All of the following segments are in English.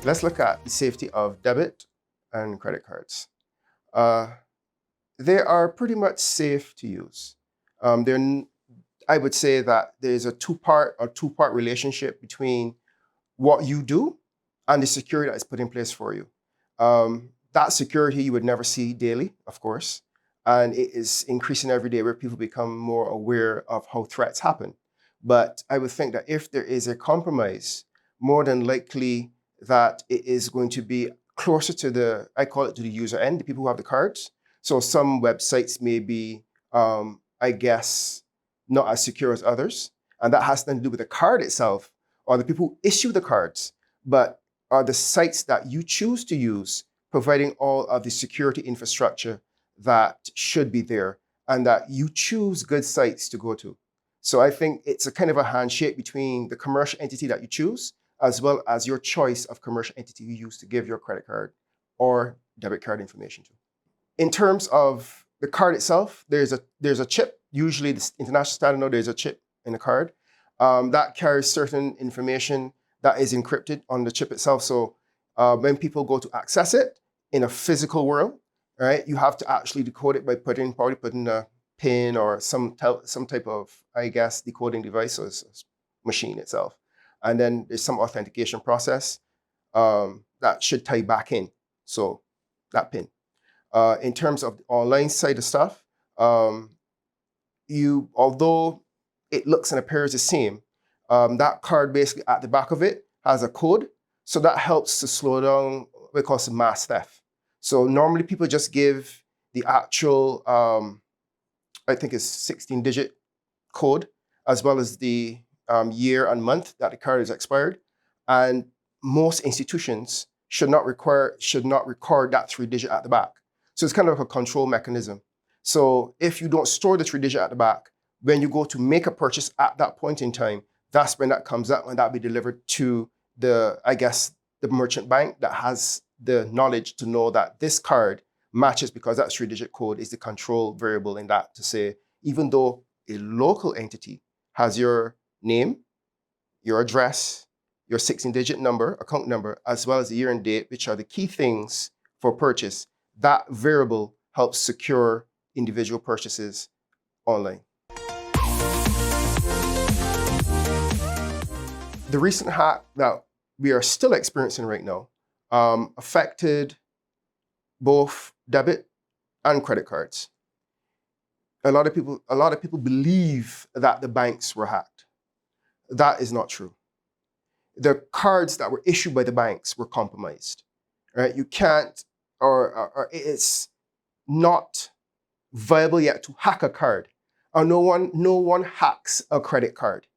Let's look at the safety of debit and credit cards. Uh, they are pretty much safe to use. I would say that there's a two-part relationship between what you do and the security that is put in place for you. That security you would never see daily, of course, and it is increasing every day where people become more aware of how threats happen. But I would think that if there is a compromise, more than likely that it is going to be closer to I call it to the user end, the people who have the cards. So some websites may be, I guess, not as secure as others. And that has nothing to do with the card itself or the people who issue the cards, but are the sites that you choose to use providing all of the security infrastructure that should be there and that you choose good sites to go to. So I think it's a kind of a handshake between the commercial entity that you choose as well as your choice of commercial entity you use to give your credit card or debit card information to. In terms of the card itself, there's a chip. Usually, the international standard now, there's a chip in the card that carries certain information that is encrypted on the chip itself. So when people go to access it in a physical world, right, you have to actually decode it by probably putting a pin or some type of, I guess, decoding device or machine itself. And then there's some authentication process that should tie back in. So that pin. In terms of the online side of stuff, although it looks and appears the same, that card basically at the back of it has a code. So that helps to slow down what we call mass theft. So normally people just give the actual, I think it's 16-digit code, as well as the year and month that the card is expired. And most institutions should not record that 3-digit at the back. So it's kind of like a control mechanism. So if you don't store the 3-digit at the back, when you go to make a purchase at that point in time, that's when that comes up and that'll be delivered to the merchant bank that has the knowledge to know that this card matches because that 3-digit code is the control variable in that to say, even though a local entity has your name, your address, your 16-digit number, account number, as well as the year and date, which are the key things for purchase, that variable helps secure individual purchases online. The recent hack that we are still experiencing right now affected both debit and credit cards. A lot of people believe that the banks were hacked. That is not true. The cards that were issued by the banks were compromised. Right? You can't, or it's not viable yet to hack a card. Or no one hacks a credit card,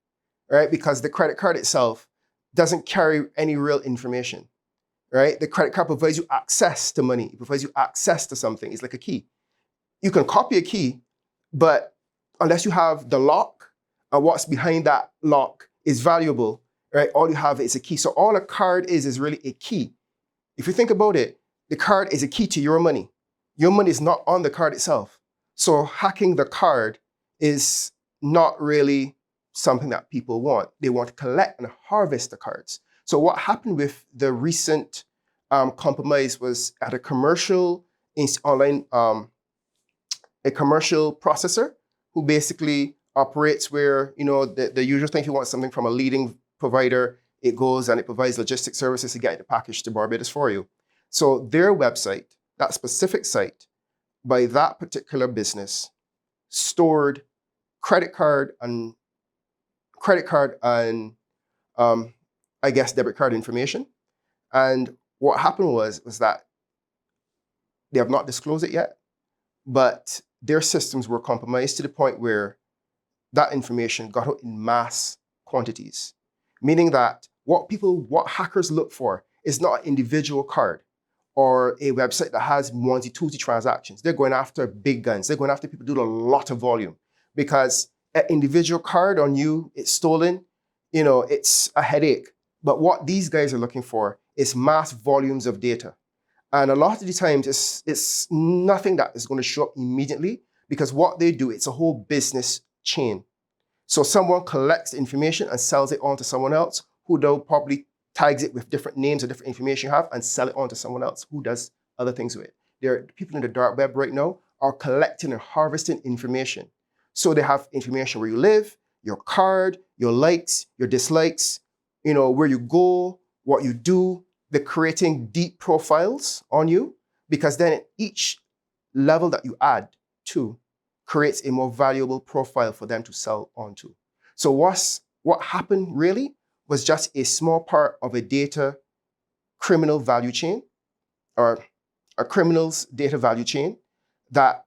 right? Because the credit card itself doesn't carry any real information, right? The credit card provides you access to money. It provides you access to something. It's like a key. You can copy a key, but unless you have the lock and what's behind that lock is valuable, right? All you have is a key. So all a card is really a key. If you think about it, the card is a key to your money. Your money is not on the card itself. So hacking the card is not really something that people want. They want to collect and harvest the cards. So what happened with the recent compromise was at a commercial online, a commercial processor who basically operates where, the usual thing, if you want something from a leading provider, it goes and it provides logistic services to get the package to Barbados for you. So their website, that specific site, by that particular business, stored credit card and I guess debit card information. And what happened was that they have not disclosed it yet, but their systems were compromised to the point where that information got out in mass quantities, meaning that what hackers look for is not an individual card or a website that has onesie, twosie transactions. They're going after big guns. They're going after people who do a lot of volume because an individual card on you, it's stolen, it's a headache. But what these guys are looking for is mass volumes of data. And a lot of the times it's nothing that is going to show up immediately because what they do, it's a whole business chain. So someone collects information and sells it on to someone else who they'll probably tags it with different names or different information you have, and sell it on to someone else who does other things with it. There are people in the dark web right now are collecting and harvesting information. So they have information where you live, your card, your likes, your dislikes, where you go, what you do. They're creating deep profiles on you, because then each level that you add to creates a more valuable profile for them to sell onto. So what happened really was just a small part of a data criminal value chain, or a criminal's data value chain, that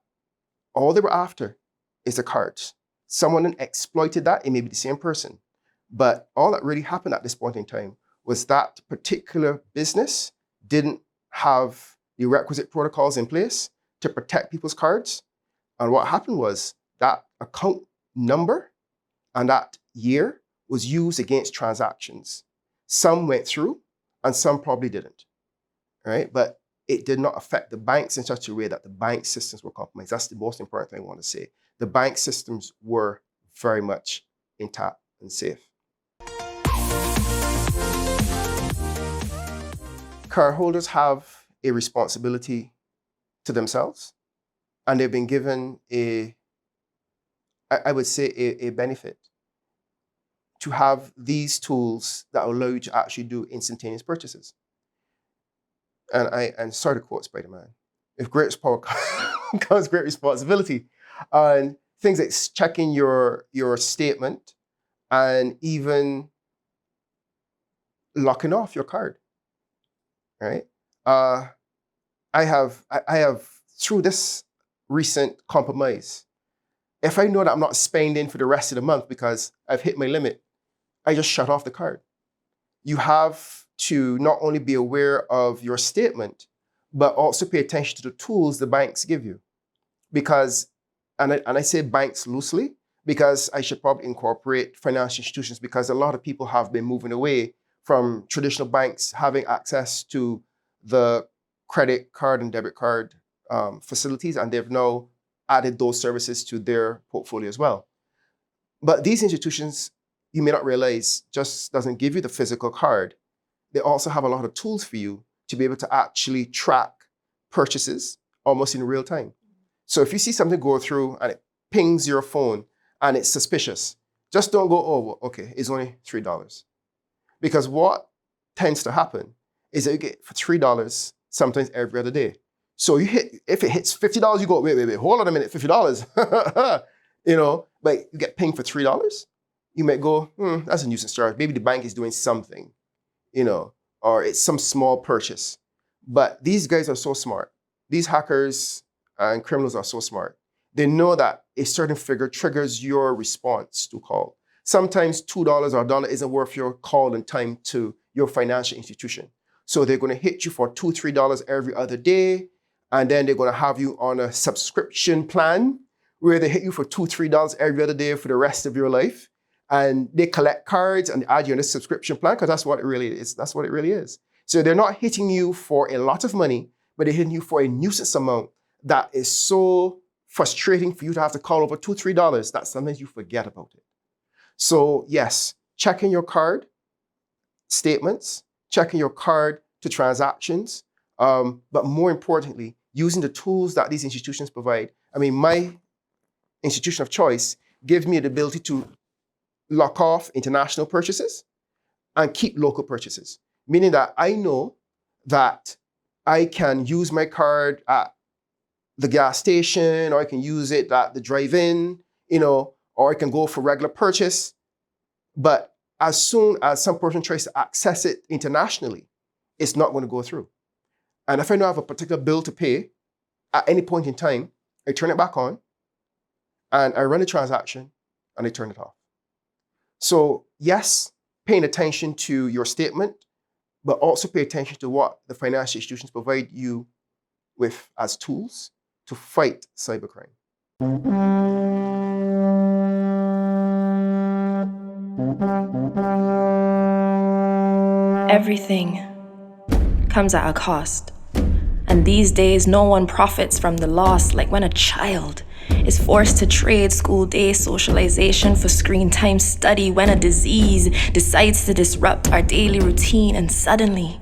all they were after is the cards. Someone exploited that. It may be the same person. But all that really happened at this point in time was that particular business didn't have the requisite protocols in place to protect people's cards. And what happened was that account number and that year was used against transactions. Some went through and some probably didn't, right? But it did not affect the banks in such a way that the bank systems were compromised. That's the most important thing I want to say. The bank systems were very much intact and safe. Cardholders have a responsibility to themselves, and they've been given a benefit to have these tools that allow you to actually do instantaneous purchases. And sorry to quote Spider-Man, with great power comes great responsibility. And things like checking your statement and even locking off your card, right? I have through this recent compromise, if I know that I'm not spending for the rest of the month because I've hit my limit, I just shut off the card. You have to not only be aware of your statement, but also pay attention to the tools the banks give you. Because, and I say banks loosely, because I should probably incorporate financial institutions, because a lot of people have been moving away from traditional banks having access to the credit card and debit card facilities, and they've now added those services to their portfolio as well. But these institutions, you may not realize, just doesn't give you the physical card. They also have a lot of tools for you to be able to actually track purchases almost in real time. So if you see something go through and it pings your phone and it's suspicious, just don't go, oh, well, okay, it's only $3. Because what tends to happen is that you get for $3 sometimes every other day. So if it hits $50, you go, wait, hold on a minute, $50. But you get pinged for $3. You might go, that's a nuisance charge. Maybe the bank is doing something, or it's some small purchase. But these guys are so smart. These hackers and criminals are so smart. They know that a certain figure triggers your response to call. Sometimes $2 or $1 isn't worth your call and time to your financial institution. So they're going to hit you for $2, $3 every other day. And then they're going to have you on a subscription plan where they hit you for $2, $3 every other day for the rest of your life. And they collect cards and add you on a subscription plan, because that's what it really is. That's what it really is. So they're not hitting you for a lot of money, but they're hitting you for a nuisance amount that is so frustrating for you to have to call over $2, $3 that sometimes you forget about it. So yes, checking your card statements, checking your card to transactions, but more importantly, using the tools that these institutions provide. I mean, my institution of choice gives me the ability to lock off international purchases and keep local purchases, meaning that I know that I can use my card at the gas station, or I can use it at the drive-in, or I can go for regular purchase. But as soon as some person tries to access it internationally, it's not going to go through. And if I know I have a particular bill to pay, at any point in time, I turn it back on and I run a transaction and I turn it off. So yes, paying attention to your statement, but also pay attention to what the financial institutions provide you with as tools to fight cybercrime. Everything comes at a cost. And these days, no one profits from the loss like when a child is forced to trade school day socialization for screen time study when a disease decides to disrupt our daily routine, and suddenly,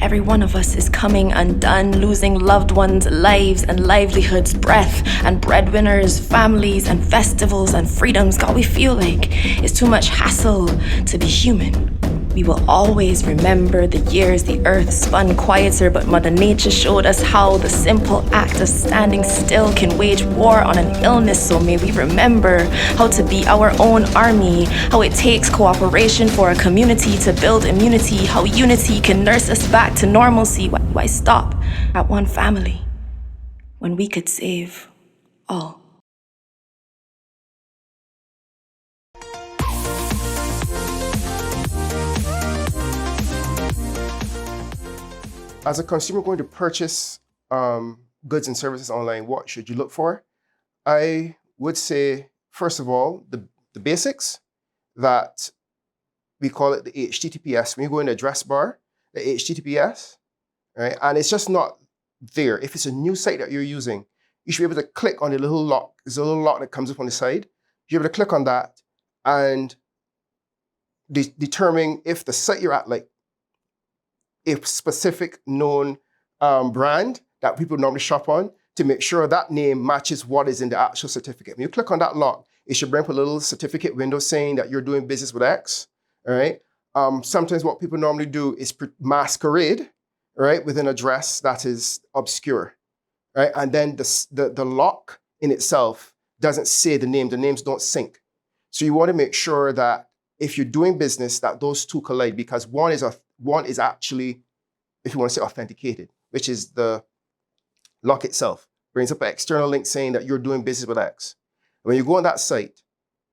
every one of us is coming undone, losing loved ones' lives and livelihoods, breath and breadwinners, families and festivals and freedoms. God, we feel like it's too much hassle to be human. We will always remember the years the earth spun quieter, but Mother Nature showed us how the simple act of standing still can wage war on an illness. So may we remember how to be our own army, how it takes cooperation for a community to build immunity, how unity can nurse us back to normalcy. Why stop at one family when we could save all? As a consumer going to purchase goods and services online, what should you look for? I would say, first of all, the basics, that we call it the HTTPS. When you go in the address bar, the HTTPS, right? And it's just not there. If it's a new site that you're using, you should be able to click on the little lock. There's a little lock that comes up on the side. You're able to click on that and determine if the site you're at, like a specific known brand that people normally shop on, to make sure that name matches what is in the actual certificate. When you click on that lock, it should bring up a little certificate window saying that you're doing business with X, all right? Sometimes what people normally do is masquerade, right, with an address that is obscure, right? And then the lock in itself doesn't say the name. The names don't sync. So you want to make sure that if you're doing business, that those two collide, because one is actually, if you want to say, authenticated, which is the lock itself. Brings up an external link saying that you're doing business with X. When you go on that site,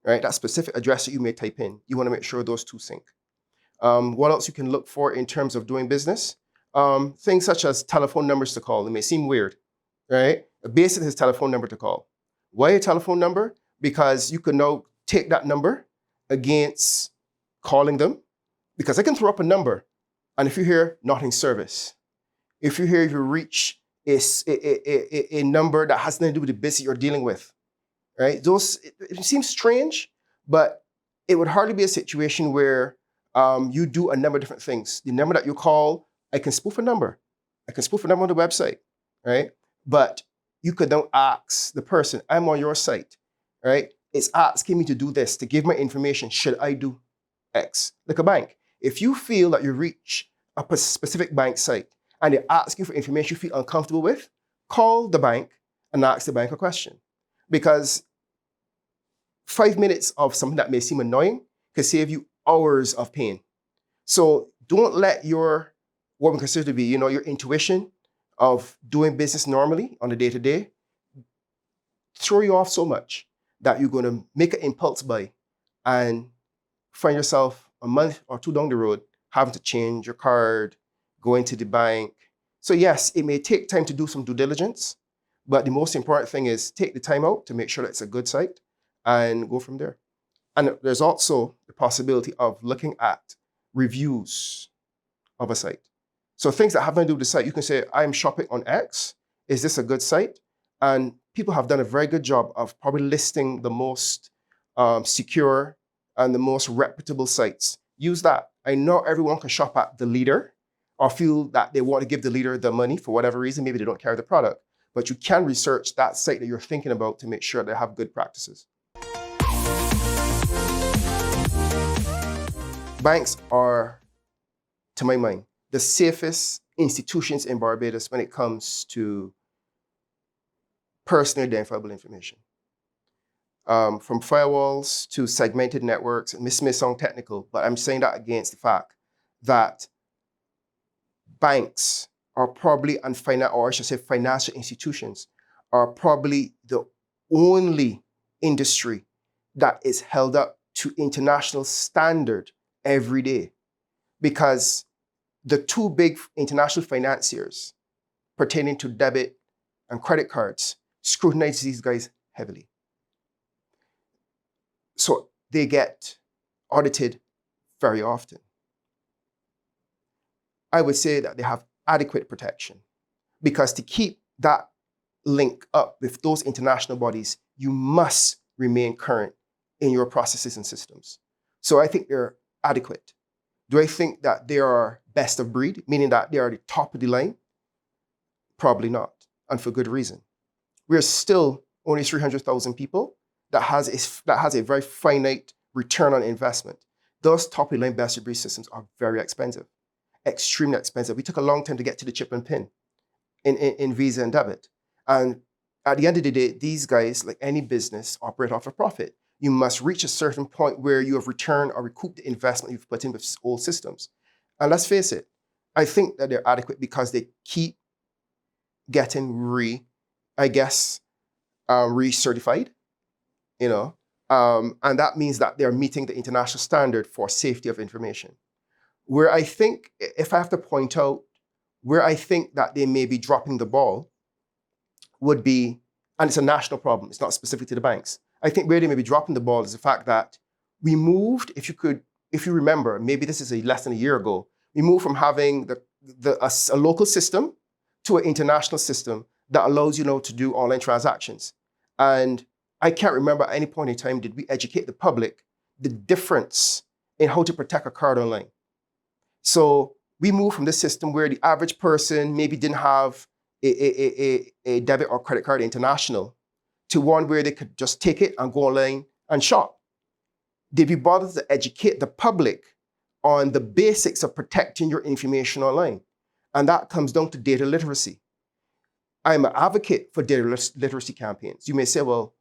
right, that specific address that you may type in, you want to make sure those two sync. What else you can look for in terms of doing business? Things such as telephone numbers to call. It may seem weird, right? Basically, it's telephone number to call. Why a telephone number? Because you can now take that number against calling them, because I can throw up a number, and if you hear not in service, if you reach a number that has nothing to do with the business you're dealing with, right? It seems strange, but it would hardly be a situation where you do a number of different things. The number that you call, I can spoof a number. I can spoof a number on the website, right? But you could now ask the person, I'm on your site, right? It's asking me to do this, to give my information. Should I do X? Like a bank. If you feel that you reach a specific bank site and they're asking for information you feel uncomfortable with, call the bank and ask the bank a question. Because 5 minutes of something that may seem annoying can save you hours of pain. So don't let what we consider to be, your intuition of doing business normally on a day-to-day throw you off so much that you're going to make an impulse buy and find yourself a month or two down the road having to change your card, going to the bank. So yes, it may take time to do some due diligence, but the most important thing is take the time out to make sure that it's a good site and go from there. And there's also the possibility of looking at reviews of a site. So things that have nothing to do with the site, you can say, I'm shopping on X. Is this a good site? And people have done a very good job of probably listing the most secure and the most reputable sites. Use that. I know everyone can shop at the leader or feel that they want to give the leader the money for whatever reason. Maybe they don't carry the product, but you can research that site that you're thinking about to make sure they have good practices. Banks are, to my mind, the safest institutions in Barbados when it comes to personally identifiable information. From firewalls to segmented networks, and this may sound technical, but I'm saying that against the fact that banks are probably, or I should say financial institutions, are probably the only industry that is held up to international standard every day. Because the two big international financiers pertaining to debit and credit cards scrutinize these guys heavily. So they get audited very often. I would say that they have adequate protection, because to keep that link up with those international bodies, you must remain current in your processes and systems. So I think they're adequate. Do I think that they are best of breed, meaning that they are the top of the line? Probably not, and for good reason. We're still only 300,000 people that has a very finite return on investment. Those top of the line best of breed systems are very expensive, extremely expensive. We took a long time to get to the chip and pin in Visa and debit. And at the end of the day, these guys, like any business, operate off a profit. You must reach a certain point where you have returned or recouped the investment you've put in with old systems. And let's face it, I think that they're adequate because they keep getting recertified, and that means that they're meeting the international standard for safety of information. Where I think, if I have to point out, where I think that they may be dropping the ball would be, and it's a national problem, it's not specific to the banks. I think where they may be dropping the ball is the fact that we moved, if you remember, maybe this is less than a year ago, we moved from having a local system to an international system that allows you now to do online transactions. And I can't remember at any point in time did we educate the public the difference in how to protect a card online. So we moved from this system where the average person maybe didn't have a debit or credit card international to one where they could just take it and go online and shop. Did we bother to educate the public on the basics of protecting your information online? And that comes down to data literacy. I'm an advocate for data literacy campaigns. You may say, well,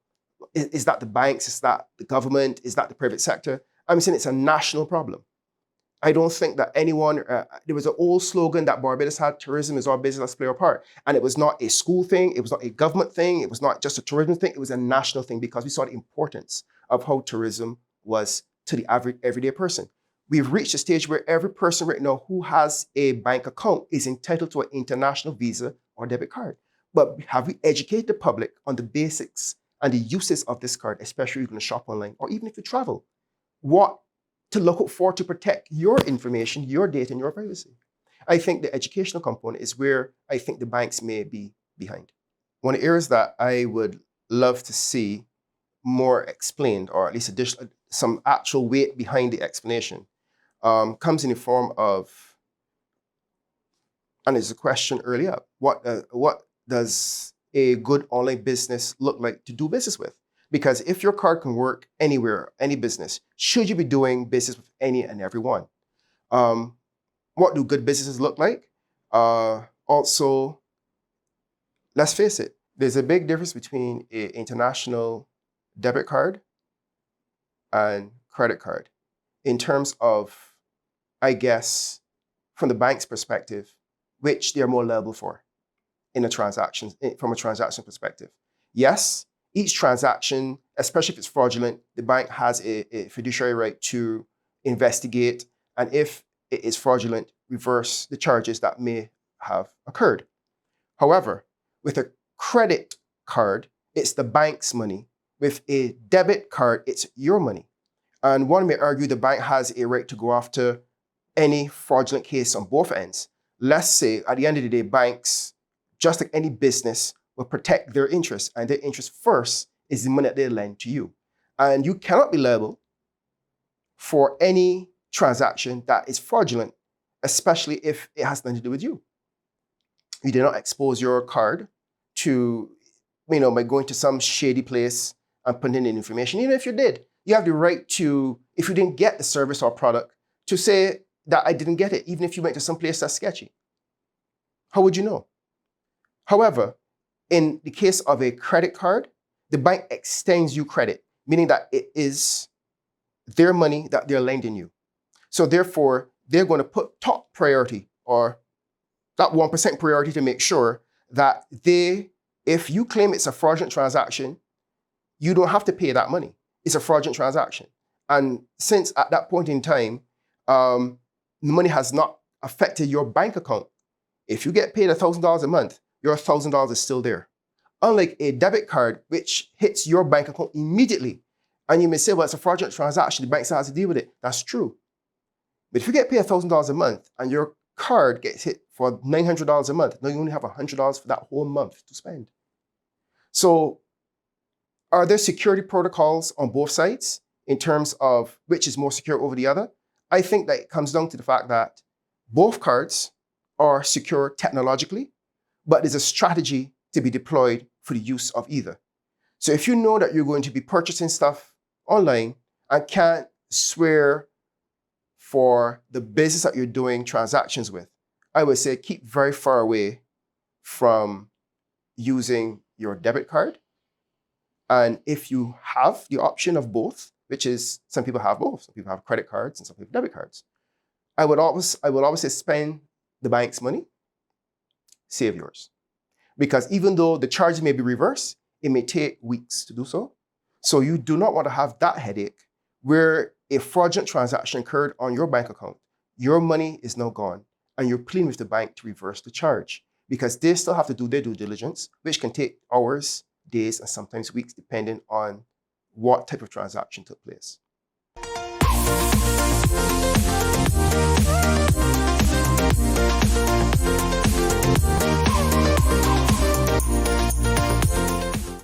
is that the banks? Is that the government? Is that the private sector? I'm saying it's a national problem. I don't think that anyone, there was an old slogan that Barbados had, tourism is our business, let's play our part. And it was not a school thing, it was not a government thing, it was not just a tourism thing, it was a national thing because we saw the importance of how tourism was to the average everyday person. We've reached a stage where every person right now who has a bank account is entitled to an international Visa or debit card. But have we educated the public on the basics and the uses of this card, especially if you're going to shop online or even if you travel? What to look out for to protect your information, your data, and your privacy? I think the educational component is where I think the banks may be behind. One of the areas that I would love to see more explained, or at least some actual weight behind the explanation, comes in the form of, and there's a question earlier, what does a good online business look like to do business with? Because if your card can work anywhere, any business, should you be doing business with any and everyone? What do good businesses look like? Also, let's face it, there's a big difference between an international debit card and credit card in terms of, I guess, from the bank's perspective, which they're more liable for from a transaction perspective. Yes, each transaction, especially if it's fraudulent, the bank has a fiduciary right to investigate, and if it is fraudulent, reverse the charges that may have occurred. However, with a credit card, it's the bank's money. With a debit card, it's your money. And one may argue the bank has a right to go after any fraudulent case on both ends. Let's say, at the end of the day, banks, just like any business, will protect their interests, and their interest first is the money that they lend to you. And you cannot be liable for any transaction that is fraudulent, especially if it has nothing to do with you. You did not expose your card to, by going to some shady place and putting in information. Even if you did, you have the right to, if you didn't get the service or product, to say that I didn't get it, even if you went to some place that's sketchy. How would you know? However, in the case of a credit card, the bank extends you credit, meaning that it is their money that they're lending you. So therefore, they're going to put top priority, or that 1% priority, to make sure that if you claim it's a fraudulent transaction, you don't have to pay that money. It's a fraudulent transaction. And since at that point in time, the money has not affected your bank account, if you get paid $1,000 a month, your $1,000 is still there. Unlike a debit card, which hits your bank account immediately. And you may say, well, it's a fraudulent transaction, the bank still has to deal with it. That's true. But if you get paid $1,000 a month and your card gets hit for $900 a month, now you only have $100 for that whole month to spend. So are there security protocols on both sides in terms of which is more secure over the other? I think that it comes down to the fact that both cards are secure technologically, but there's a strategy to be deployed for the use of either. So if you know that you're going to be purchasing stuff online and can't swear for the business that you're doing transactions with, I would say keep very far away from using your debit card. And if you have the option of both, which is some people have both, some people have credit cards and some people have debit cards, I would always say spend the bank's money, save yours. Because even though the charges may be reversed, it may take weeks to do so. So you do not want to have that headache where a fraudulent transaction occurred on your bank account, your money is now gone, and you're pleading with the bank to reverse the charge because they still have to do their due diligence, which can take hours, days, and sometimes weeks, depending on what type of transaction took place.